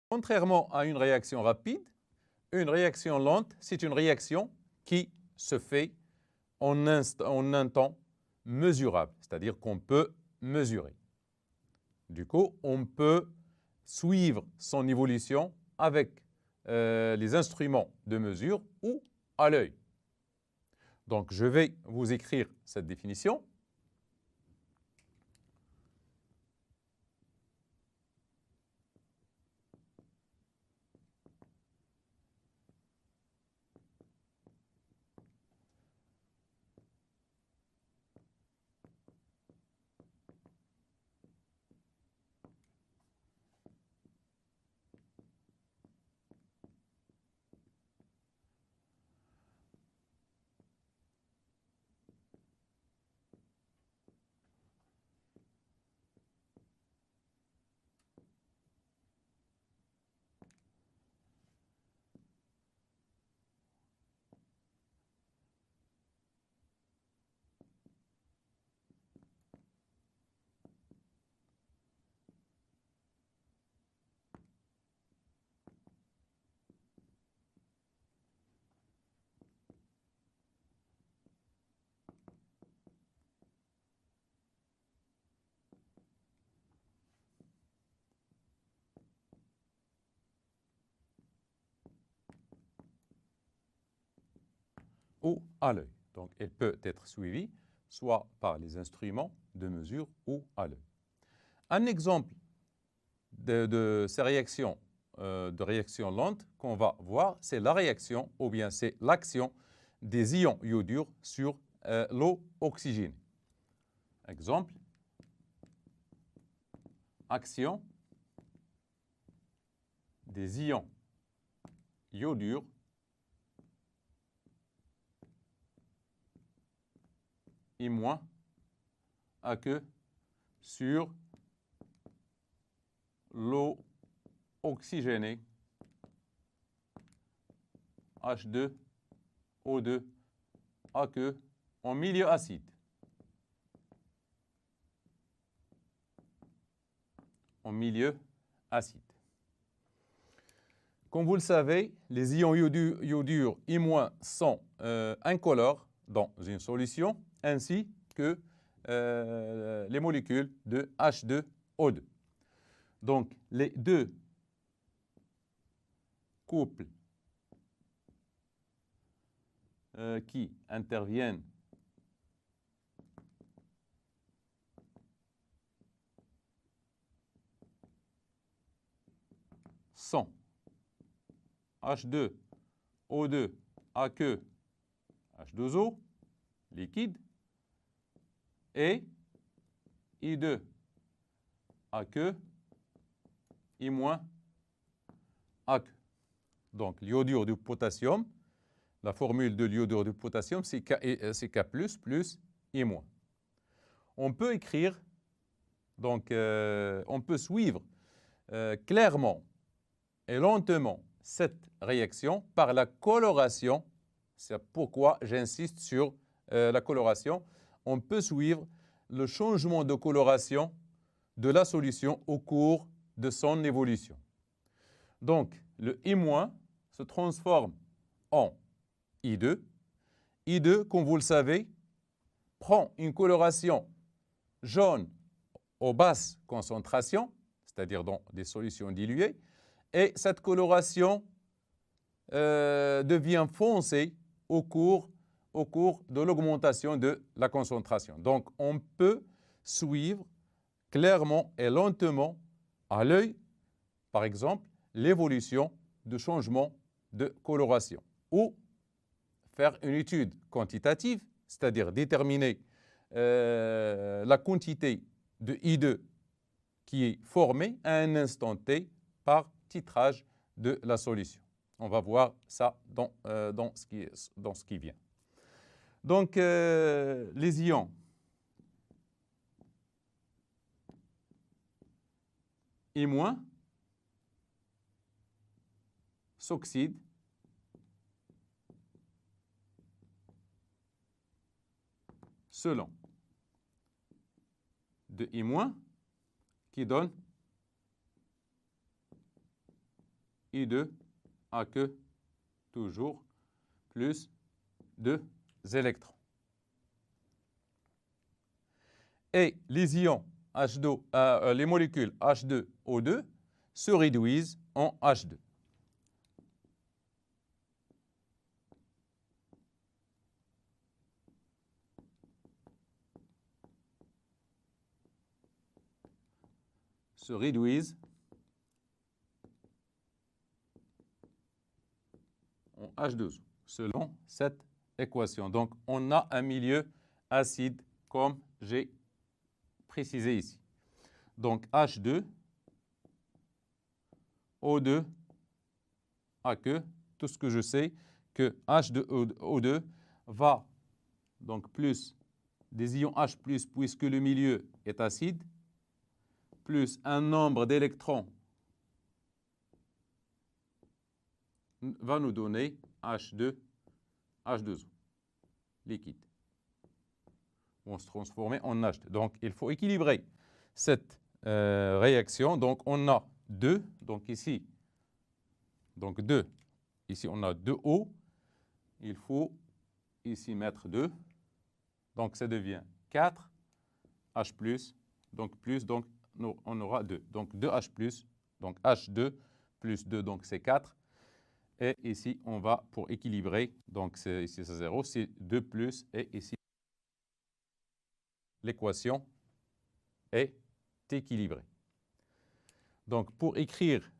Contrairement à une réaction rapide, une réaction lente, c'est une réaction qui se fait en un temps mesurable, c'est-à-dire qu'on peut mesurer. Du coup, on peut suivre son évolution avec les instruments de mesure ou à l'œil. Donc, je vais vous écrire cette définition. Ou à l'œil. Donc, elle peut être suivie soit par les instruments de mesure ou à l'œil. Un exemple de ces réactions, de réactions lentes qu'on va voir, c'est la réaction ou bien c'est l'action des ions iodures sur l'eau oxygénée. Exemple, action des ions iodures I- aqueux sur l'eau oxygénée H2O2 aqueux en milieu acide. En milieu acide. Comme vous le savez, les ions iodures I- sont incolores dans une solution, ainsi que les molécules de H2O2. Donc, les deux couples qui interviennent sont H2O2 aqueux H2O liquide et I2 aqueux I- aqueux. Donc, l'iodure du potassium, la formule de l'iodure du potassium, c'est K plus I-. On peut écrire, donc on peut suivre clairement et lentement cette réaction par la coloration. C'est pourquoi j'insiste sur la coloration. On peut suivre le changement de coloration de la solution au cours de son évolution. Donc, le I- se transforme en I2. I2, comme vous le savez, prend une coloration jaune aux basses concentrations, c'est-à-dire dans des solutions diluées, et cette coloration devient foncée au cours de l'augmentation de la concentration. Donc, on peut suivre clairement et lentement à l'œil, par exemple, l'évolution de changement de coloration, ou faire une étude quantitative, c'est-à-dire déterminer la quantité de I2 qui est formée à un instant T par titrage de la solution. On va voir ça dans ce qui vient. Donc, les ions I- s'oxydent selon de I- qui donne I2 AQ toujours plus 2 électrons. Et les ions H2, les molécules H2O2 se réduisent en H2. Se réduisent en H2O selon cette équation. Donc, on a un milieu acide comme j'ai précisé ici. Donc, H2, O2, AQ, tout ce que je sais, que H2O2 va, donc plus des ions H+, puisque le milieu est acide, plus un nombre d'électrons va nous donner H2O, liquide. Vont se transformer en H2. Donc, il faut équilibrer cette réaction. Donc, on a 2. Donc, ici, 2. Ici, on a 2O. Il faut ici mettre 2. Donc, ça devient 4. H+. Donc, plus. Donc, on aura 2. Donc, 2H+. Donc, H2 plus 2. Donc, c'est 4. Et ici, on va pour équilibrer. Donc, ici, c'est 0. C'est 2 plus. Et ici, l'équation est équilibrée. Donc, pour écrire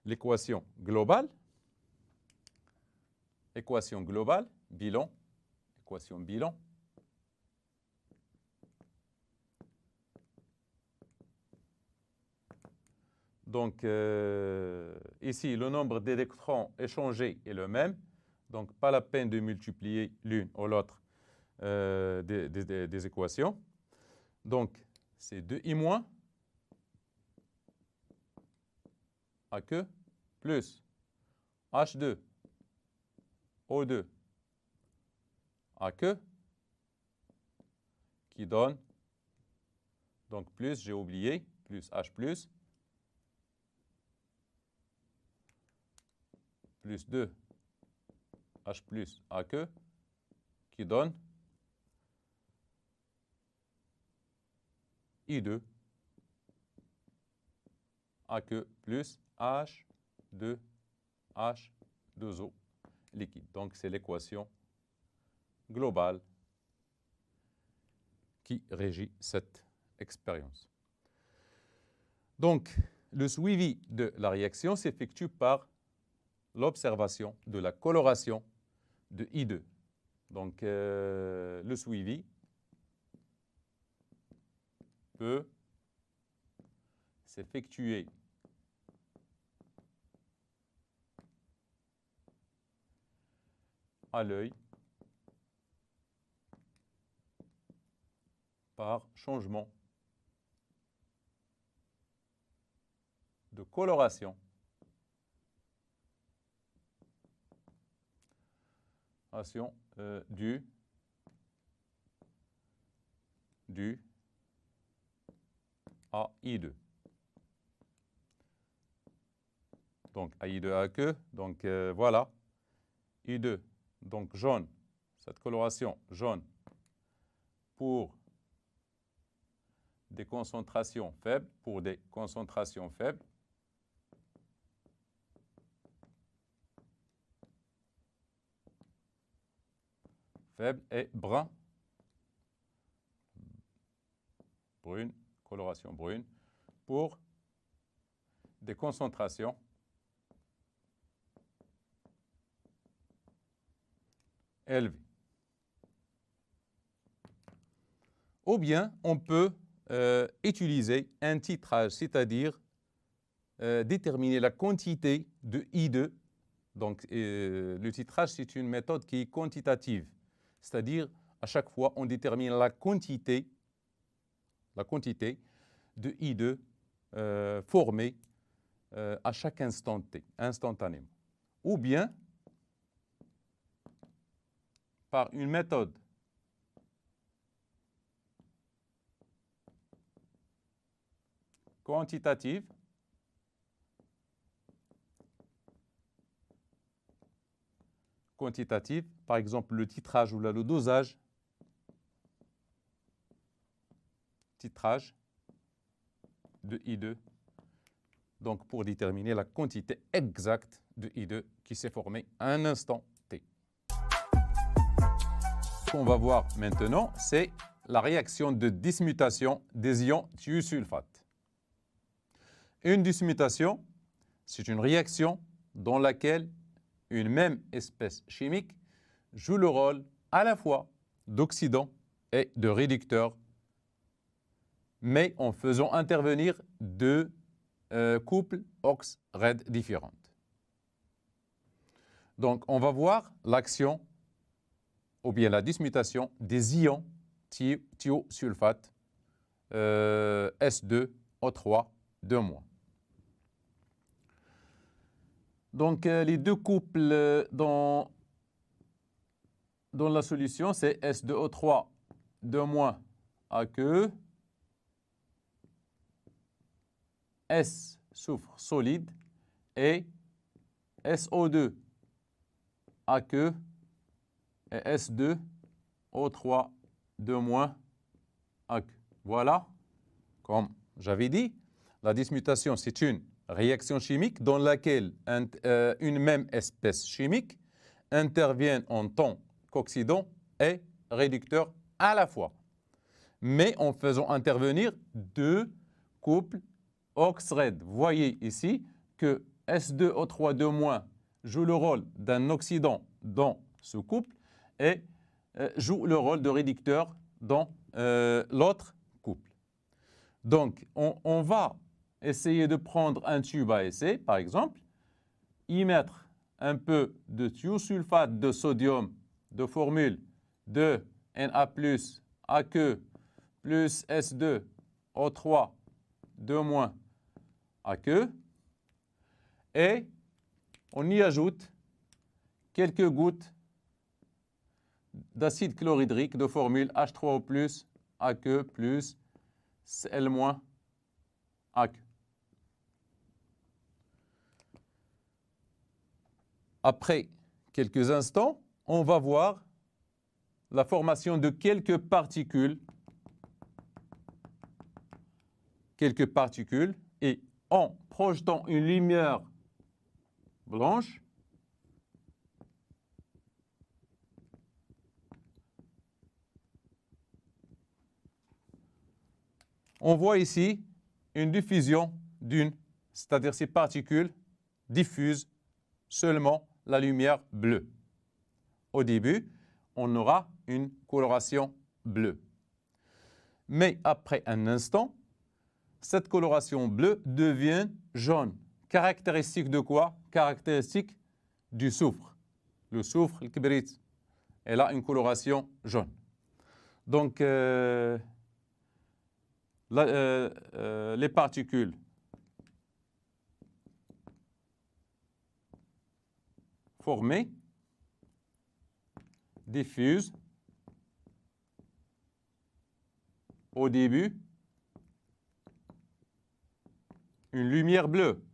l'équation globale, bilan, équation bilan, donc, ici, le nombre d'électrons échangés est le même. Donc, pas la peine de multiplier l'une ou l'autre des équations. Donc, c'est 2I- AQ plus H2O2 AQ qui donne, donc plus, j'ai oublié, plus H+, plus 2 H+ AQ qui donne I2 AQ plus H2O liquide. Donc, c'est l'équation globale qui régit cette expérience. Donc, le suivi de la réaction s'effectue par l'observation de la coloration de I2. Donc, le suivi peut s'effectuer à l'œil par changement de coloration du à I2. Donc, I2 AQ, donc voilà, I2, donc jaune, cette coloration jaune pour des concentrations faibles, et brun, brune, coloration brune, pour des concentrations élevées. Ou bien, on peut utiliser un titrage, c'est-à-dire déterminer la quantité de I2. Donc, le titrage, c'est une méthode qui est quantitative, c'est-à-dire à chaque fois, on détermine la quantité de I2 formée à chaque instant T, instantanément. Ou bien, par une méthode quantitative par exemple le titrage ou là, le dosage, titrage de I2, donc pour déterminer la quantité exacte de I2 qui s'est formée à un instant T. Ce qu'on va voir maintenant, c'est la réaction de dismutation des ions thiosulfate. Une dismutation, c'est une réaction dans laquelle une même espèce chimique joue le rôle à la fois d'oxydant et de réducteur, mais en faisant intervenir deux couples OX-RED différentes. Donc, on va voir l'action ou bien la dismutation des ions thiosulfate S2O3 2-. Donc, les deux couples dans la solution, c'est S2O3 2- aqueux, S soufre solide et SO2 aqueux et S2O3 2- aqueux. Voilà, comme j'avais dit, la dismutation, c'est une réaction chimique dans laquelle une même espèce chimique intervient en tant qu'oxydant et réducteur à la fois, mais en faisant intervenir deux couples OX-RED. Vous voyez ici que S2O3 2- joue le rôle d'un oxydant dans ce couple et joue le rôle de réducteur dans l'autre couple. Donc, on va essayer de prendre un tube à essai, par exemple, y mettre un peu de thiosulfate de sodium de formule 2Na plus aqueux plus S2O3 2- aqueux et on y ajoute quelques gouttes d'acide chlorhydrique de formule H3O plus aqueux plus Cl- aqueux. Après quelques instants, on va voir la formation de quelques particules et en projetant une lumière blanche, on voit ici une diffusion c'est-à-dire ces particules diffusent seulement la lumière bleue. Au début, on aura une coloration bleue. Mais après un instant, cette coloration bleue devient jaune. Caractéristique de quoi? Caractéristique du soufre. Le soufre, le kibrit, elle a une coloration jaune. Donc, les particules formées diffusent au début une lumière bleue.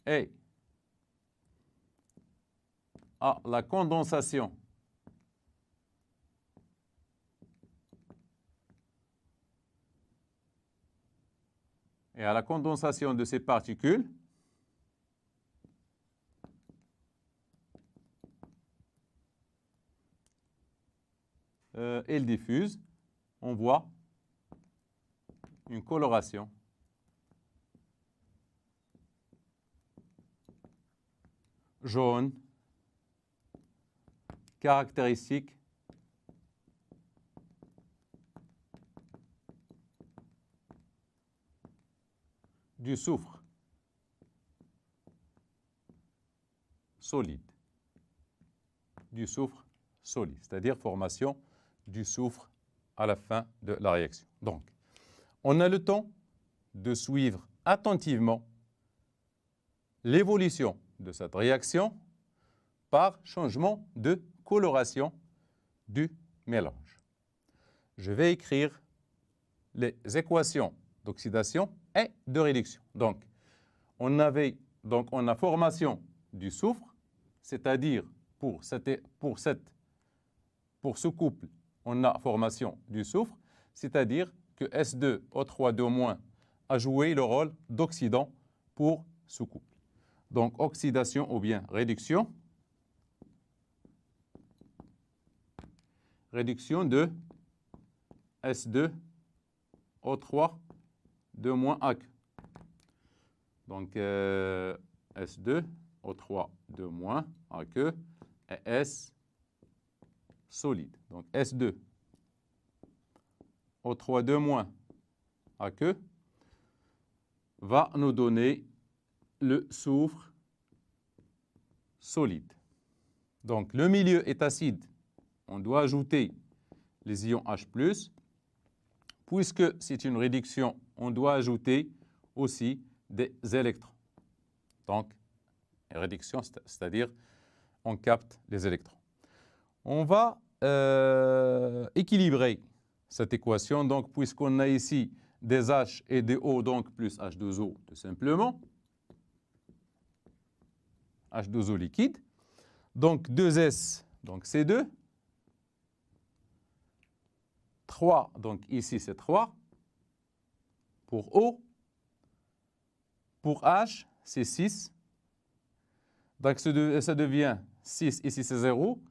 Et à la condensation de ces particules, elles diffusent, on voit une coloration jaune caractéristique du soufre solide. C'est-à-dire formation du soufre à la fin de la réaction. Donc, on a le temps de suivre attentivement l'évolution de cette réaction par changement de coloration du mélange. Je vais écrire les équations d'oxydation et de réduction. Donc, on a formation du soufre, c'est-à-dire pour ce couple, on a formation du soufre, c'est-à-dire que S2O3 a joué le rôle d'oxydant pour ce couple. Donc, oxydation ou bien réduction. Réduction de S2O3 2-AQ. Donc, S2O3 2-AQ et S solide. Donc, S2O3 2-AQ va nous donner le soufre solide. Donc, le milieu est acide. On doit ajouter les ions H+. Puisque c'est une réduction, on doit ajouter aussi des électrons. Donc, réduction, c'est-à-dire on capte les électrons. On va équilibrer cette équation, donc puisqu'on a ici des H et des O, donc plus H2O tout simplement. H2O liquide. Donc 2S, donc C2. 3, donc ici c'est 3. Pour O. Pour H, c'est 6. Donc ça devient 6, ici c'est 0.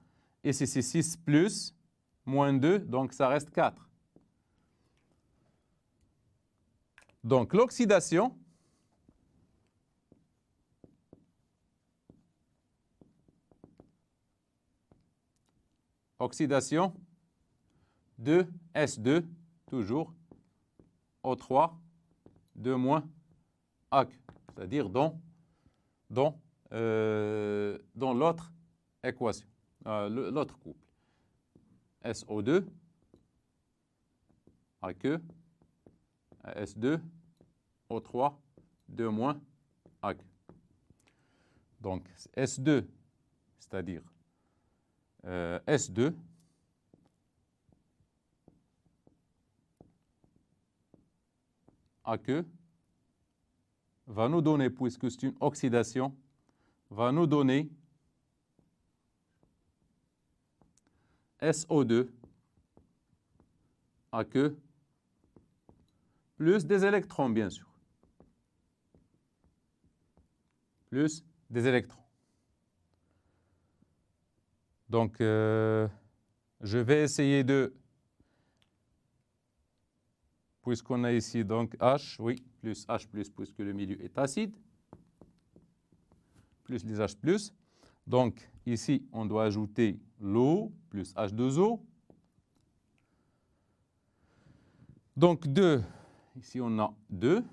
Ici c'est 6 plus, moins 2, donc ça reste 4. Donc l'oxydation de S2, toujours, O3, 2-AQ, c'est-à-dire dans l'autre équation, l'autre couple. SO2, AQ, S2, O3, 2-AQ. Donc S2, c'est-à-dire S2, AQ, va nous donner, puisque c'est une oxydation, va nous donner SO2 AQ plus des électrons, bien sûr. Plus des électrons. Donc, je vais essayer de, puisqu'on a ici donc H, oui, plus H+, puisque le milieu est acide, plus les H+. Donc, ici, on doit ajouter l'eau, plus H2O. Donc, 2, ici, on a 2.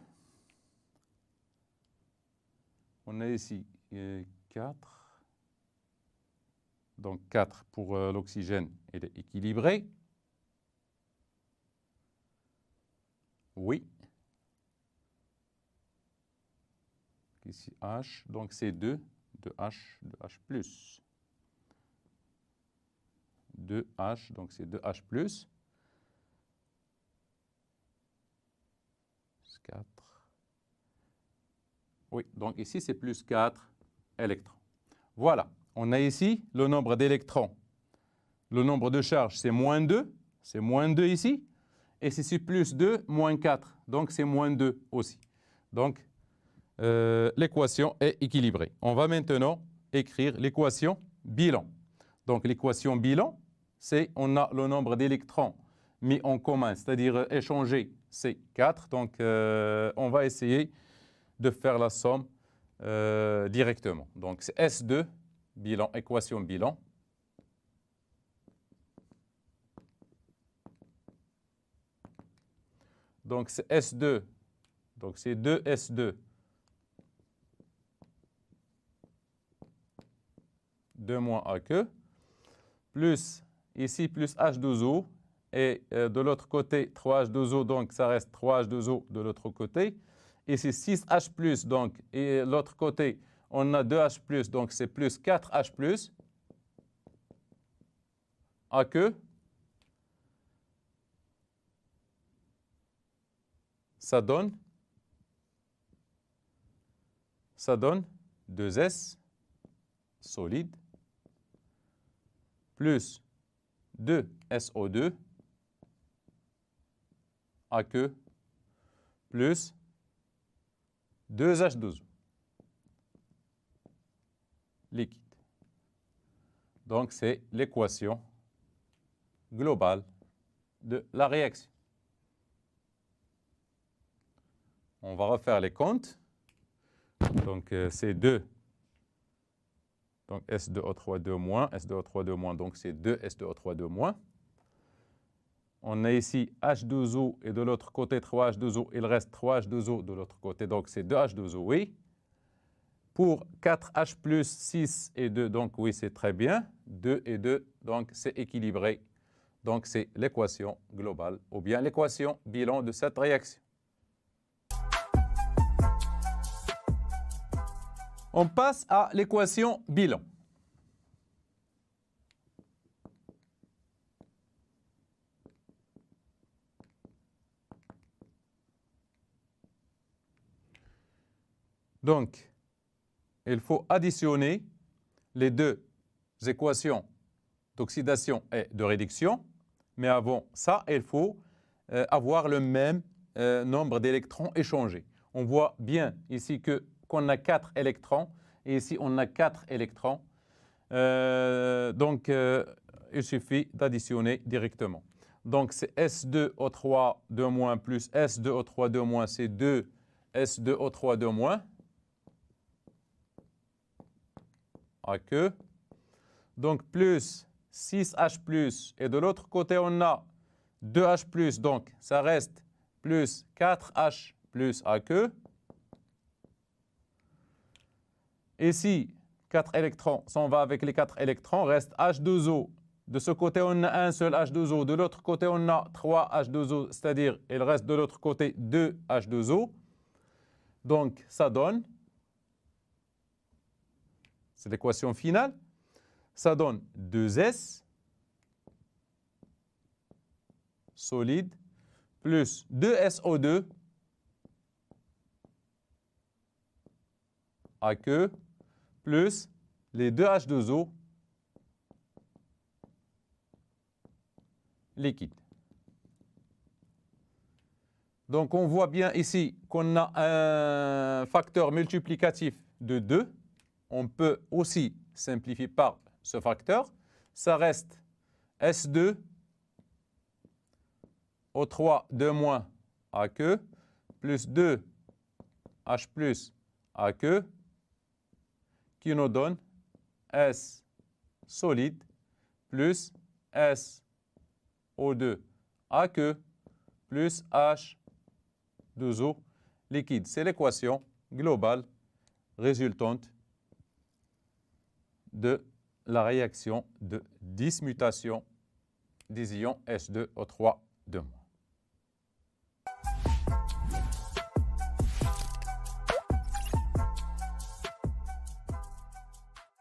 On a ici 4. Donc, 4 pour l'oxygène, il est équilibré. Oui. Ici, H, donc c'est 2, 2H, 2H+. 2H, donc c'est 2H+. 4. Oui, donc ici, c'est plus 4 électrons. Voilà, on a ici le nombre d'électrons. Le nombre de charges, c'est moins 2. C'est moins 2 ici. Et si c'est plus 2, moins 4. Donc, c'est moins 2 aussi. Donc, l'équation est équilibrée. On va maintenant écrire l'équation bilan. Donc, l'équation bilan, c'est on a le nombre d'électrons mis en commun, c'est-à-dire échangés, c'est 4. Donc, on va essayer de faire la somme directement. Donc, c'est S2, bilan, équation bilan. Donc, c'est S2, donc c'est 2S2 2-AQ, plus ici, plus H2O, et de l'autre côté, 3H2O, donc ça reste 3H2O de l'autre côté. Ici, 6H+, donc, et l'autre côté, on a 2H+, donc c'est plus 4H+. aqueux, ça donne 2S solide plus 2SO2 aqueux plus 2H2O liquide. Donc, c'est l'équation globale de la réaction. On va refaire les comptes. Donc, c'est 2. Donc, S2O3 2 moins, S2O3 2 moins, donc c'est 2 S2O3 2 moins. On a ici H2O et de l'autre côté 3H2O. Il reste 3H2O de l'autre côté, donc c'est 2H2O, oui. Pour 4H plus 6 et 2, donc oui, c'est très bien. 2 et 2, donc c'est équilibré. Donc, c'est l'équation globale ou bien l'équation bilan de cette réaction. On passe à l'équation bilan. Donc, il faut additionner les deux équations d'oxydation et de réduction. Mais avant ça, il faut avoir le même nombre d'électrons échangés. On voit bien ici qu'on a 4 électrons et ici on a 4 électrons. Donc, il suffit d'additionner directement. Donc, c'est S2O3 2- plus S2O3 2-, c'est 2 S2O3 2-, aqueux. Donc, plus 6H+, et de l'autre côté, on a 2H+, donc ça reste plus 4H+, aqueux. Ici, 4 électrons s'en va avec les 4 électrons, reste H2O. De ce côté, on a un seul H2O. De l'autre côté, on a 3 H2O, c'est-à-dire il reste de l'autre côté 2 H2O. Donc, ça donne, c'est l'équation finale, ça donne 2S solide plus 2SO2 aqueux plus les 2 H2O liquide. Donc, on voit bien ici qu'on a un facteur multiplicatif de 2. On peut aussi simplifier par ce facteur. Ça reste S2 O3 2- aqueux plus 2 H+ aqueux qui nous donne S solide plus SO2 aqueux plus H2O liquide. C'est l'équation globale résultante de la réaction de dismutation des ions S2O3 2-.